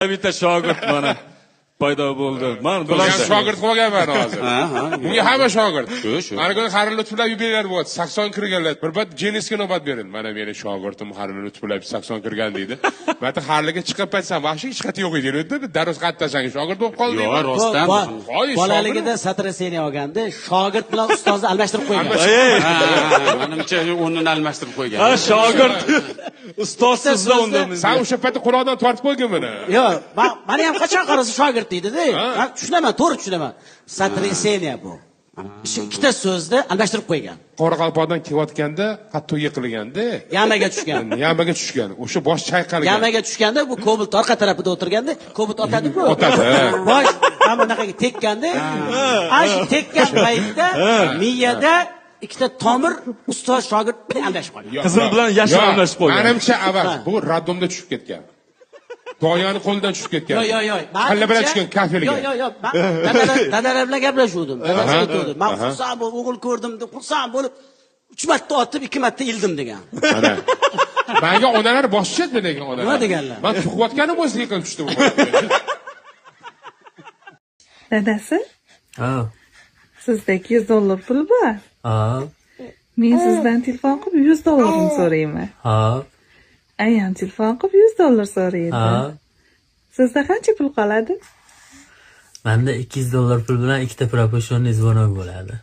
Bitta shogird mana paydo bo'ldi. Men Men shogird qilganman hozir. Bunga hamma shogird. Shu. Mana kuni Harun Lutfulov yubileylar bo'ldi. 80 kirganlar. Bir bat Jenisga navbat berildi. Mana meni shogirdim Harun Lutfulov 80 kirgan deydi. Men Harliga chiqib aytsam, "Vahshiy hech qati yo'q edi" dedi. Darrov qattasang shogird bo'lib qoldi. Yo'q, rostdan. Bolaligida Satraseniya olganda shogird bilan ustozni almashtirib qo'ygan. Menimcha o'rnini almashtirib qo'ygan. Ha, shogird. Ustoz sizda unda. Sen o'sha paytda Qur'ondan tortib qo'ygan meni. Yo'q, meni ham qachon qarasa shogird deydi-da. Men tushunaman, to'g'ri tushunaman. Satraseniya bu. Shu ikkita so'zni almashtirib qo'ygan. Qoraqalpoqdan kelayotganda qattiq yiqilganda, Yamaga tushgan. Yamaga tushgan. O'sha bosh chayqalgan. Yamaga tushganda bu Kobult orqa tarafida o'tirganda, Kobult otadi-ku. Otadi. Bosh mana bunaqaga tekkanda, ash tekkan paytda miyada ikkita tomir ustoz shogird almashib qolgan. Qizim bilan yashil almashib qo'ygan. Menimcha avval bu raddomda tushib ketgan. Doyani qo'lidan tushib ketgan. Yo'q. Qalla bilan tushgan kafeliga. Yo'q. Dadalar bilan gaplashuvdim. Men xursand bo'lib o'g'il ko'rdim deb xursand bo'lib 3 marta otib 2 marta ildim degan. Mana. Menga onalar boshchi edi degan onalar. Nima deganlar? Men tug'ayotganim o'zi yiqilib tushdim. Dadasi? Ha. Sizda $200 pul bor. Ha. Men sizdan telefon qilib $100 so'rayman. Ha. Ayam telefon qilib $100 so'raydi. Ha. Sizda qancha pul qoladi? Menda $200 pul bilan ikkita proposhonni zvonok bo'ladi.